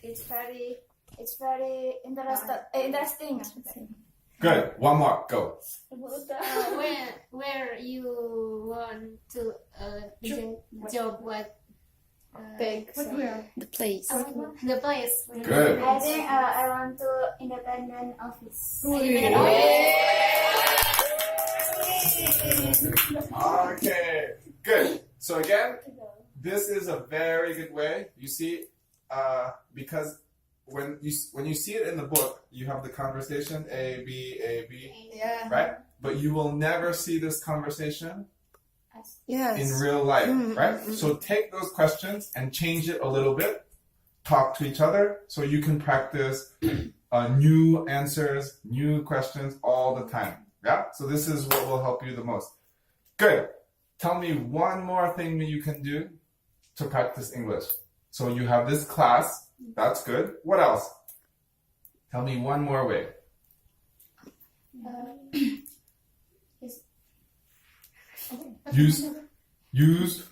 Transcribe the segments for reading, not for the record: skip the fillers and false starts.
it's very interesting. Good. One more. Go. Where you want to job? What? The place. The place. Good. I think I want to independent office. Okay. Good. So again, this is a very good way. You see, because when you see it in the book, you have the conversation A, B, Yeah. right? But you will never see this conversation Yes. in real life, right? So take those questions and change it a little bit. Talk to each other so you can practice new answers, new questions all the time. Yeah? So this is what will help you the most. Good. Tell me one more thing that you can do to practice English. So you have this class. That's good. What else? Tell me one more way. Use.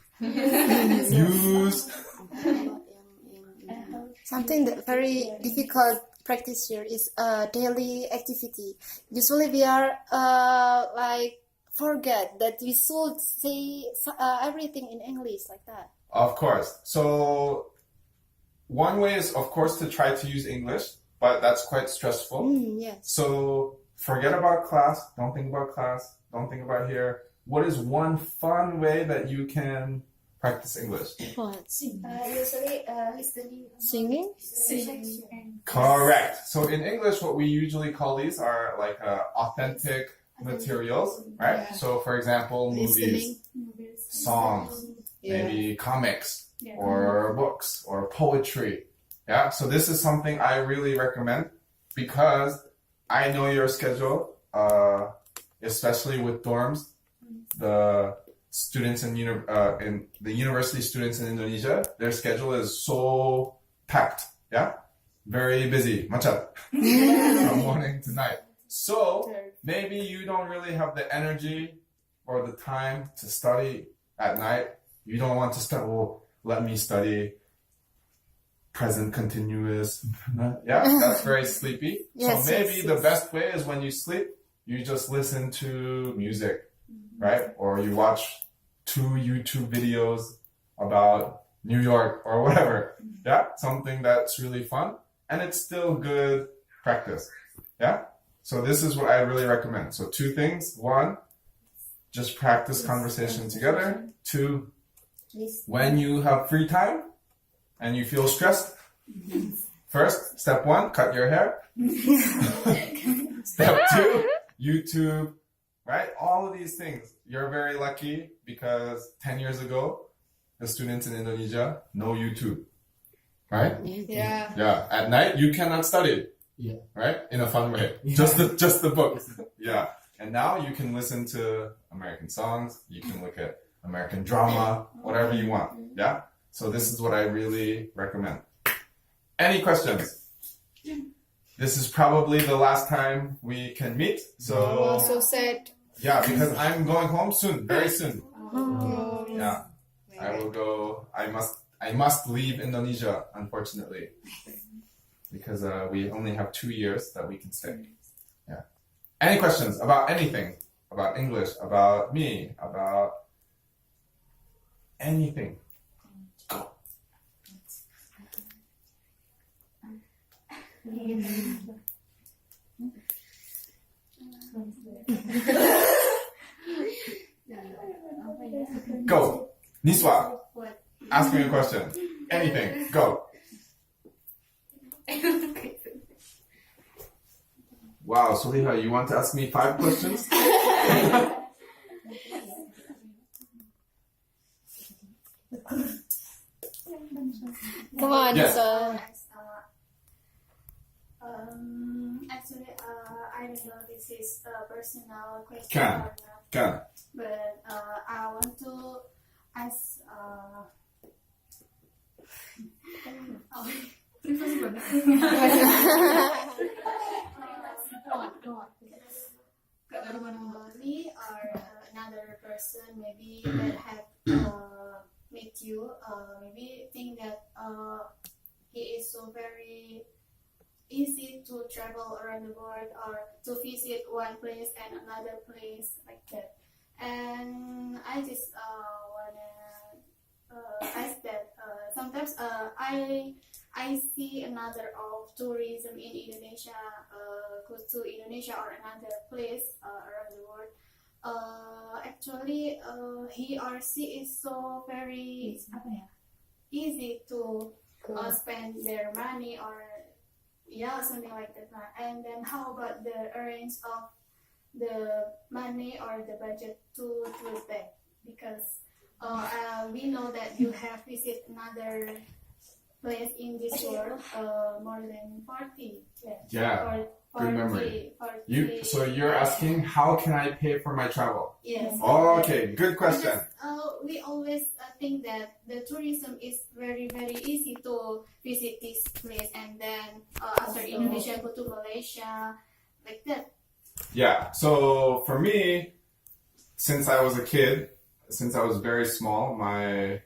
Something that very difficult practice here is daily activity. Usually we are like forget that we should say everything in English like that. Of course. So one way is, of course, to try to use English, but that's quite stressful. Yes. So forget about class. Don't think about class. Don't think about here. What is one fun way that you can practice English? What? Usually Singing? Correct. So in English, what we usually call these are like authentic materials, right? So for example, movies, songs, maybe comics, or books, or poetry. Yeah. So this is something I really recommend because I know your schedule, especially with dorms. The students in the university students in Indonesia, their schedule is so packed. Yeah. Very busy. Macet. From morning to night. So maybe you don't really have the energy or the time to study at night. You don't want to study. Well, let me study present continuous. Yeah, that's very sleepy. Yes, so maybe yes, the yes. best way is when you sleep, you just listen to music, right? Or you watch 2 YouTube videos about New York or whatever. Yeah, something that's really fun. And it's still good practice. Yeah? So this is what I really recommend. So 2 things. 1, just practice conversation together. 2, when you have free time and you feel stressed, first, step 1, cut your hair. Step 2, YouTube, right? All of these things. You're very lucky because 10 years ago, the students in Indonesia know YouTube, right? Yeah. Yeah. At night, you cannot study. Yeah. Right? In a fun way. Just the book. Yeah. And now you can listen to American songs. You can look at American drama, whatever you want. Yeah. So this is what I really recommend. Any questions? This is probably the last time we can meet. So So sad. yeah, because I'm going home soon, very soon. Oh. Yeah. I will go. I must leave Indonesia, unfortunately. Because we only have 2 years that we can stay. Yeah. Any questions about anything? About English? About me? About anything? Go. Go. Niswa, ask me a question. Anything. Go. Wow, Soliha, you want to ask me 5 questions? Come on. Yes. Actually, I don't know this is a personal question or not, Can. but I want to ask. Me or another person maybe that have met you maybe think that he is is so very easy to travel around the world or to visit one place and another place like that. And I just wanna ask that sometimes I see another of tourism in Indonesia, go to Indonesia or another place around the world. Actually, he or she is so very easy to spend their money or something like that. And then how about the arrange of the money or the budget to that? Because we know that you have visited another place in this world more than 40. Yeah. Or Good memory. 40, So you're asking, how can I pay for my travel? Yes. Oh, okay, good question. Because, we always think that the tourism is very, very easy to visit this place and then after Indonesia go to Malaysia, like that. Yeah, so for me, since I was a kid, since I was very small, my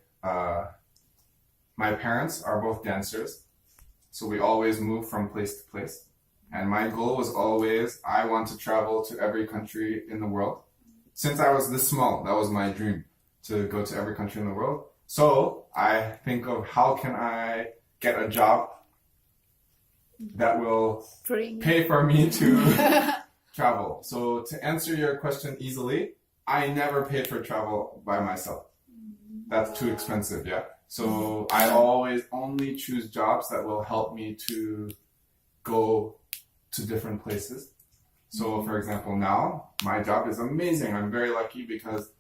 parents are both dancers, so we always move from place to place. And my goal was always, I want to travel to every country in the world. Since I was this small, that was my dream, to go to every country in the world. So I think of how can I get a job that will pay for me to travel. So to answer your question easily, I never paid for travel by myself. That's too expensive, yeah? So I always only choose jobs that will help me to go to different places. So for example, now my job is amazing. I'm very lucky because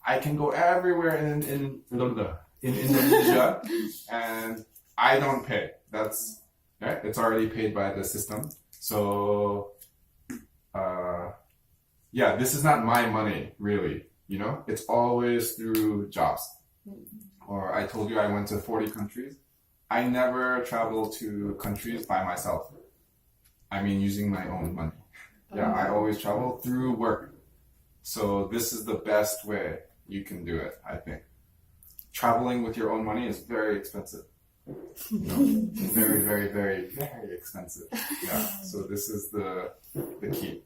I can go everywhere in Indonesia and I don't pay. That's right. It's already paid by the system. So this is not my money really, you know? It's always through jobs. Or I told you I went to 40 countries. I never travel to countries by myself. I mean, using my own money. Yeah, I always travel through work. So this is the best way you can do it, I think. Traveling with your own money is very expensive. Very, very, very, very expensive. Yeah, so this is the key.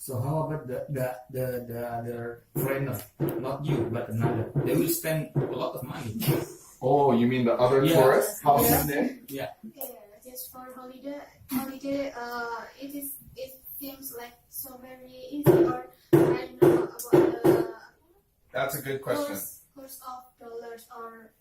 So how about the other foreigner, not you, but another? They will spend a lot of money. Oh, you mean the other tourists? How can they? Yeah. Just for holiday, it seems like so very easy. Or I don't know about the That's a good question. cost of dollars or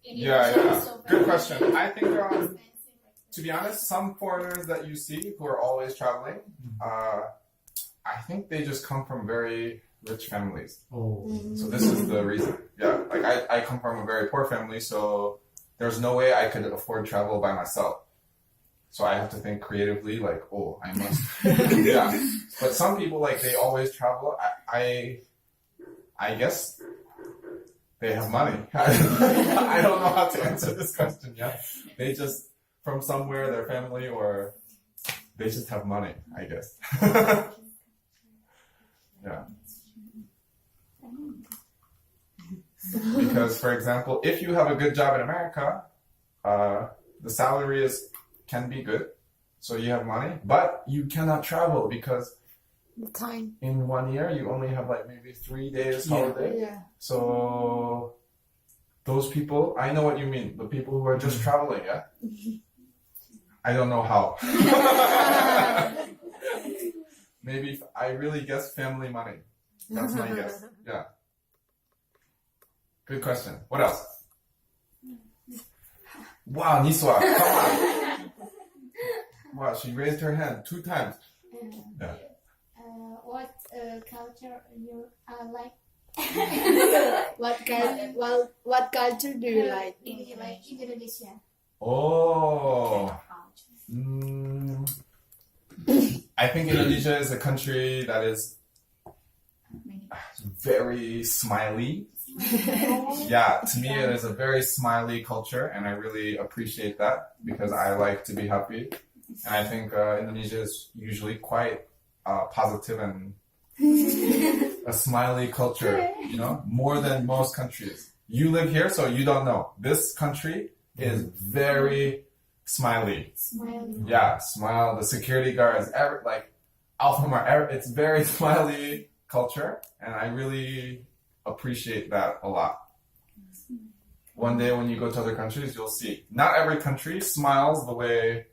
in Yeah. So Good very question. I think expensive like that. to be honest, some foreigners that you see who are always traveling, I think they just come from very rich families. Oh. So this is the reason. Yeah, like I come from a very poor family, so there's no way I could afford travel by myself. So I have to think creatively, like, oh, I must. Yeah. But some people, like, they always travel. I guess they have money. I don't know how to answer this question yet. They just, from somewhere, their family, or they just have money, I guess. Yeah. Because, for example, if you have a good job in America, the salary can be good, so you have money, but you cannot travel because The time. in 1 year you only have like maybe 3 days holiday. Yeah. So those people, I know what you mean. The people who are just traveling, yeah. I don't know how. Maybe I really guess family money. That's my guess. Yeah. Good question. What else? Wow, Niswa, come on. Wow, she raised her hand 2 times. Yeah. What culture you like? What culture do you like? Like Indonesia. Oh. I think Indonesia is a country that is very smiley. Yeah, to me it is a very smiley culture, and I really appreciate that because I like to be happy. And I think Indonesia is usually quite positive and a smiley culture, you know, more than most countries. You live here, so you don't know. This country is very smiley. Smiling. Yeah, smile. The security guards, like Alphamart, it's very smiley culture, and I really appreciate that a lot. One day when you go to other countries, you'll see. Not every country smiles the way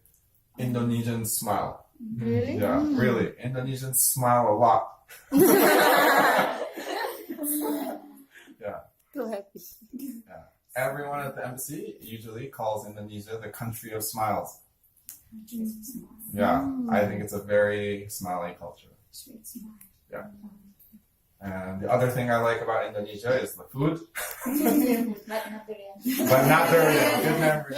Indonesians smile. Really? Yeah, really. Indonesians smile a lot. Yeah. Too happy. Everyone at the embassy usually calls Indonesia the country of smiles. Yeah, I think it's a very smiley culture. Sweet smile. Yeah. And the other thing I like about Indonesia is the food, But not durian. but not durian. Good memory.